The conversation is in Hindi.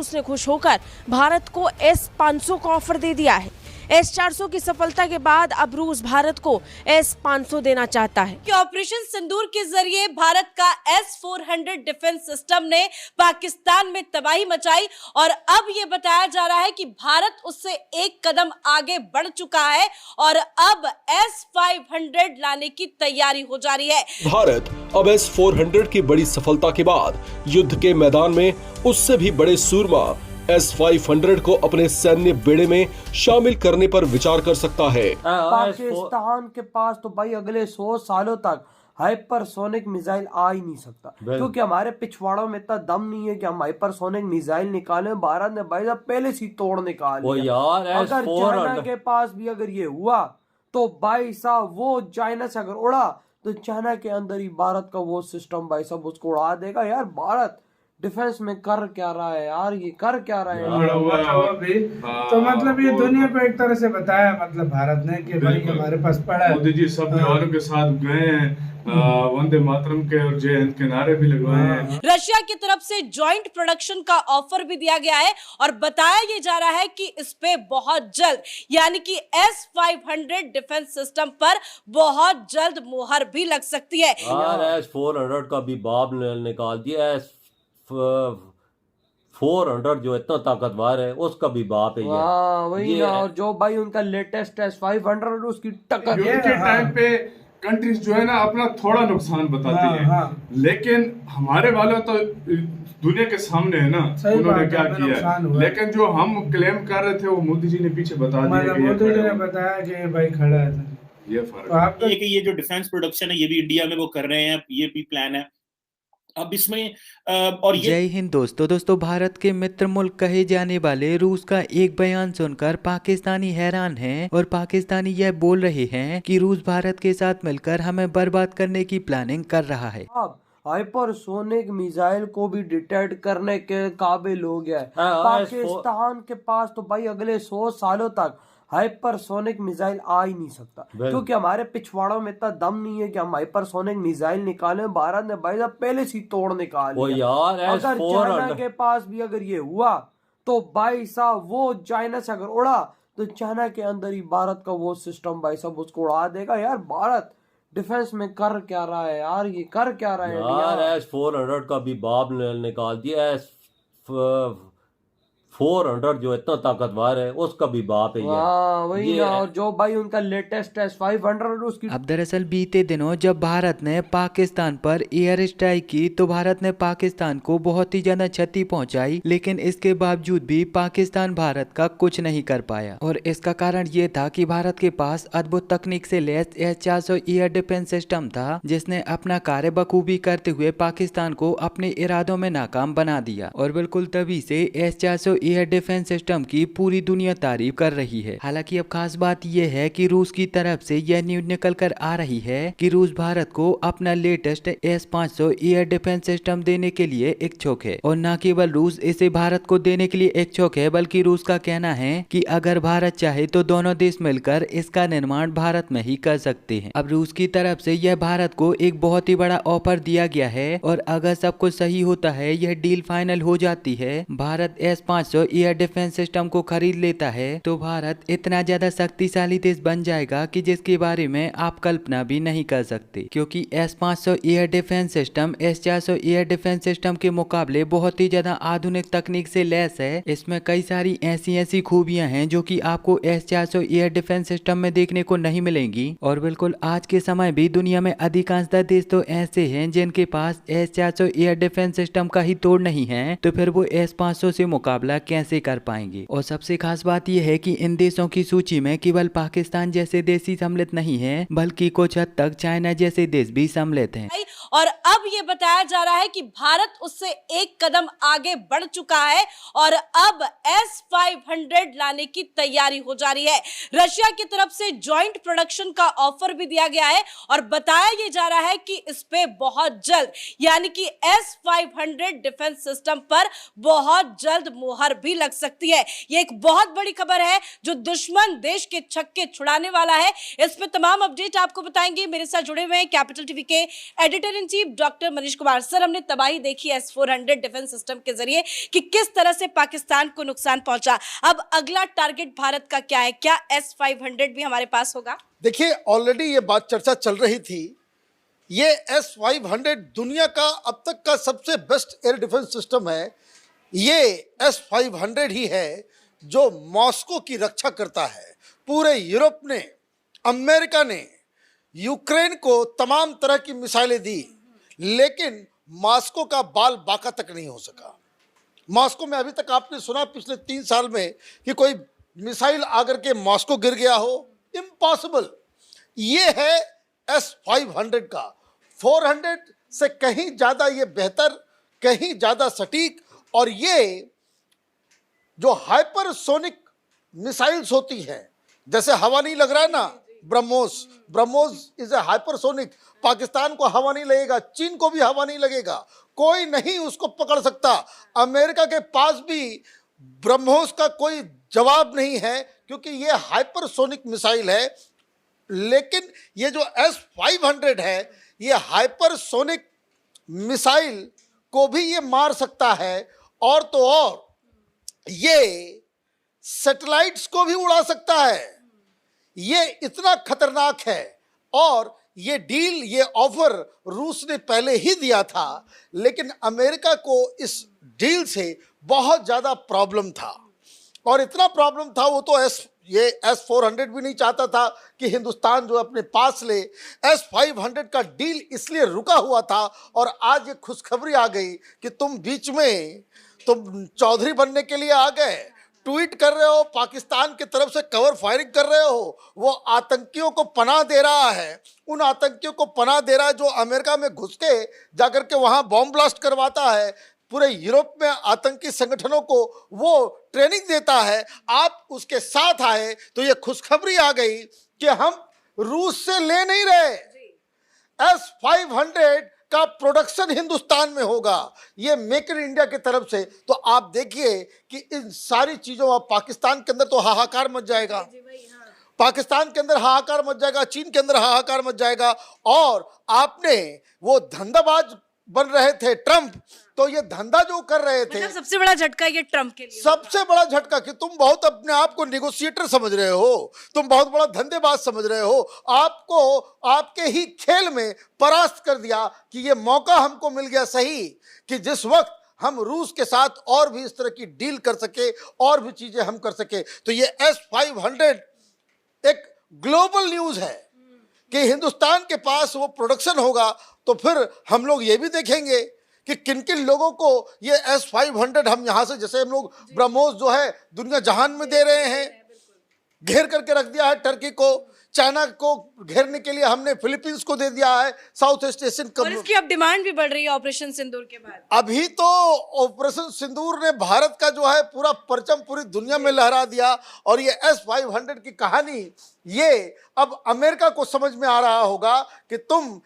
रूस ने खुश होकर भारत को S-500 का ऑफर दे दिया है। S-400 की सफलता के बाद अब रूस भारत को S-500 देना चाहता है। कि ऑपरेशन सिंदूर के जरिए भारत का S-400 डिफेंस सिस्टम ने पाकिस्तान में तबाही मचाई और अब ये बताया जा रहा है कि भारत उससे एक कदम आगे बढ़ चुका है और अब S-500 लाने की तैयारी हो जा रही है। भारत अब S-400 की बड़ी सफलता के बाद युद्ध के मैदान में उससे भी बड़े सूरमा S-500 को अपने सैन्य बेड़े में शामिल करने पर विचार कर सकता है। पाकिस्तान के पास तो भाई अगले 100 सालों तक हाइपरसोनिक मिसाइल आ ही नहीं सकता, क्योंकि हमारे पिछवाड़ों में इतना दम नहीं है कि हम हाइपरसोनिक मिसाइल निकालें। भारत ने भाई साहब पहले से तोड़ निकाले। अगर चाइना के पास भी अगर ये हुआ तो भाई साहब वो चाइना से अगर उड़ा तो चाइना के अंदर ही भारत का वो सिस्टम भाई साहब उसको उड़ा देगा। यार भारत डिफेंस में कर क्या रहा है यार, ये कर क्या रहा है तो मतलब ये दुनिया को एक तरह से बताया मतलब भारत ने कि भाई हमारे पास पड़ा है। मोदी जी सब जवानों के साथ गए हैं, वंदे मातरम के और जय हिंद के नारे भी लगवाए हैं। रशिया की तरफ से जॉइंट प्रोडक्शन का ऑफर भी दिया गया है और बताया ये जा रहा है कि इस पे बहुत जल्द यानी कि S-500 डिफेंस सिस्टम पर बहुत जल्द मुहर भी लग सकती है। S-400 का भी बाप ने निकाल दिया। S-400 जो इतना ताकतवर है उसका भी बाप है। वही ना, और जो भाई उनका लेटेस्ट S-500 उसकी टक्कर के टाइम पे कंट्रीज जो है ना अपना थोड़ा नुकसान बताती है, लेकिन हमारे वालों तो दुनिया के सामने है ना उन्होंने क्या किया, लेकिन जो हम क्लेम कर रहे थे वो मोदी जी ने पीछे बता दिया। मोदी जी ने बताया कि भाई खड़ा है। ये फर्क है कि ये जो डिफेंस प्रोडक्शन है ये भी इंडिया में वो कर रहे हैं, ये भी प्लान है अब इसमें। और जय हिंद दोस्तों, भारत के मित्र मुल्क कहे जाने वाले रूस का एक बयान सुनकर पाकिस्तानी हैरान हैं और पाकिस्तानी यह बोल रहे हैं कि रूस भारत के साथ मिलकर हमें बर्बाद करने की प्लानिंग कर रहा है। हाइपरसोनिक मिसाइल को भी डिटेक्ट करने के काबिल हो गया है पाकिस्तान के पास तो भाई अगले 100 सालों तक हाइपरसोनिक मिसाइल आ ही नहीं सकता, क्योंकि हमारे पिछवाड़ों में इतना दम नहीं है कि हम हाइपरसोनिक मिसाइल निकालें। भारत ने भाई साहब पहले से तोड़ निकाले। अगर चाइना के पास भी अगर ये हुआ तो भाई साहब वो चाइना से अगर उड़ा तो चाइना के अंदर ही भारत का वो सिस्टम भाई साहब उसको उड़ा देगा। यार भारत डिफेंस में कर क्या रहा है यार, ये कर क्या रहा है। S-400 का भी बाप ने निकाल दिया। 400 जो इतना ताकतवर है उसका भी बाप है। वही ना, और जो भाई उनका लेटेस्ट S-500 उसकी। अब दरअसल बीते दिनों जब भारत ने पाकिस्तान पर एयर स्ट्राइक की तो भारत ने पाकिस्तान को बहुत ही ज्यादा क्षति पहुंचाई, लेकिन इसके बावजूद भी पाकिस्तान भारत का कुछ नहीं कर पाया। और इसका कारण ये था कि भारत के पास अद्भुत तकनीक से lace S-400 air defence system था, जिसने अपना कार्य बखूबी करते हुए पाकिस्तान को अपने इरादों में नाकाम बना दिया। और बिल्कुल तभी से S-400 एयर डिफेंस सिस्टम की पूरी दुनिया तारीफ कर रही है। हालांकि अब खास बात यह है कि रूस की तरफ से यह न्यूज निकल कर आ रही है कि रूस भारत को अपना latest S-500 air defence system देने के लिए इच्छुक है। और न केवल रूस इसे भारत को देने के लिए इच्छुक है, बल्कि रूस का कहना है कि अगर भारत चाहे तो दोनों देश मिलकर इसका निर्माण भारत में ही कर सकते हैं। अब रूस की तरफ से यह भारत को एक बहुत ही बड़ा ऑफर दिया गया है और अगर सब कुछ सही होता है, यह डील फाइनल हो जाती है, Bharat S-500 air defence system को खरीद लेता है, तो भारत इतना ज्यादा शक्तिशाली देश बन जाएगा कि जिसके बारे में आप कल्पना भी नहीं कर सकते। क्योंकि S-500 air defence system S-400 air defence system के मुकाबले बहुत ही ज्यादा आधुनिक तकनीक से लैस है। इसमें कई सारी ऐसी खूबियां हैं जो कि आपको S-400 एयर डिफेंस सिस्टम में देखने को नहीं मिलेंगी। और बिल्कुल आज के समय भी दुनिया में अधिकांशतः देश तो ऐसे हैं जिनके पास S-400 एयर डिफेंस सिस्टम का ही तोड़ नहीं है, तो फिर वो S-500 से मुकाबला कैसे कर पाएंगे। और सबसे खास बात यह है कि इन देशों की सूची में केवल पाकिस्तान जैसे देश ही सम्मिलित नहीं है, बल्कि कुछ हद तक चाइना जैसे देश भी सम्मिलित हैं। और अब ये बताया जा रहा है कि भारत उससे एक कदम आगे बढ़ चुका है और अब S-500 लाने की तैयारी हो जा रही है। रशिया की तरफ से जॉइंट प्रोडक्शन का ऑफर भी दिया गया है और बताया ये जा रहा है कि इस पे बहुत जल्द यानी कि S-500 डिफेंस सिस्टम पर बहुत जल्द मुहर भी लग सकती है। ये एक बहुत बड़ी खबर है जो दुश्मन देश के छक्के छुड़ाने वाला है। इस पे तमाम अपडेट आपको बताएंगे। मेरे साथ जुड़े हुए हैं कैपिटल टीवी के editor in in chief doctor Manish Kumar sir, हमने तबाही देखी S-400 डिफेंस सिस्टम के जरिए कि किस तरह से पाकिस्तान को नुकसान पहुंचा। अब अगला टारगेट भारत का क्या है? क्या S-500 भी हमारे पास होगा? देखिए, ऑलरेडी ये बात चर्चा चल रही थी। ये S-500 दुनिया का अब तक का सबसे बेस्ट एयर डिफेंस सिस्टम है। ये S-500 ही है जो मॉस्को की रक्षा करता है। पूरे यूरोप ने, अमेरिका ने यूक्रेन को तमाम तरह की मिसाइलें दी, लेकिन मॉस्को का बाल बाका तक नहीं हो सका। मॉस्को में अभी तक आपने सुना पिछले 3 साल में कि कोई मिसाइल आकर के मॉस्को गिर गया हो? इम्पॉसिबल। ये है S-500 का। 400 से कहीं ज़्यादा ये बेहतर, कहीं ज़्यादा सटीक, और ये जो हाइपरसोनिक मिसाइल्स होती हैं, जैसे हवा नहीं लग रहा है ना BrahMos is a hypersonic. Pakistan को हवा नहीं लगेगा, चीन को भी हवा नहीं लगेगा, कोई नहीं उसको पकड़ सकता। अमेरिका के पास भी ब्रह्मोस का कोई जवाब नहीं है, क्योंकि ये हाइपरसोनिक मिसाइल है। लेकिन ये जो S-500 है, ये हाइपरसोनिक मिसाइल को भी ये मार सकता है, और तो और ये सैटेलाइट्स को भी उड़ा सकता है। ये इतना खतरनाक है। और ये डील, ये ऑफर रूस ने पहले ही दिया था, लेकिन अमेरिका को इस डील से बहुत ज़्यादा प्रॉब्लम था। और इतना प्रॉब्लम था, वो तो ये S-400 भी नहीं चाहता था कि हिंदुस्तान जो अपने पास ले। S-500 का डील इसलिए रुका हुआ था, और आज ये खुशखबरी आ गई कि तुम बीच में तुम चौधरी बनने के लिए आ गए, ट्वीट कर रहे हो, पाकिस्तान की तरफ से कवर फायरिंग कर रहे हो। वो आतंकियों को पनाह दे रहा है, उन आतंकियों को पनाह दे रहा है जो अमेरिका में घुस के जाकर के वहाँ बॉम्ब ब्लास्ट करवाता है। पूरे यूरोप में आतंकी संगठनों को वो ट्रेनिंग देता है। आप उसके साथ आए तो ये खुशखबरी आ गई कि हम रूस से ले नहीं रहे। S-500 का प्रोडक्शन हिंदुस्तान में होगा, ये मेक इन इंडिया की तरफ से। तो आप देखिए कि इन सारी चीजों, पाकिस्तान के अंदर तो हाहाकार मच जाएगा, पाकिस्तान के अंदर हाहाकार मच जाएगा, चीन के अंदर हाहाकार मच जाएगा। और आपने वो धंधाबाज बन रहे थे ट्रंप, तो ये धंधा जो कर रहे थे, मतलब सबसे बड़ा झटका ये ट्रंप के लिए, सबसे बड़ा झटका कि तुम बहुत अपने आप को नेगोशिएटर समझ रहे हो, तुम बहुत बड़ा धंधेबाज समझ रहे हो। आपको आपके ही खेल में परास्त कर दिया कि ये मौका हमको मिल गया सही, कि जिस वक्त हम रूस के साथ और भी इस तरह की डील कर सके, और भी चीजें हम कर सके। तो ये S-500 एक ग्लोबल न्यूज है कि हिंदुस्तान के पास वो प्रोडक्शन होगा। तो फिर हम लोग ये भी देखेंगे कि किन किन लोगों को ये S-500 हम यहाँ से, जैसे हम लोग ब्रह्मोस जो है दुनिया जहान में दे रहे हैं, घेर करके रख दिया है टर्की को, चाइना को घेरने के लिए हमने फिलीपींस को दे दिया है, साउथ ईस्ट एशियन। और इसकी अब डिमांड भी बढ़ रही है ऑपरेशन सिंदूर के बाद। अभी तो ऑपरेशन सिंदूर ने भारत का जो है पूरा परचम पूरी दुनिया में लहरा दिया। और ये S-500 की कहानी, ये अब अमेरिका को समझ में आ रहा होगा कि तुम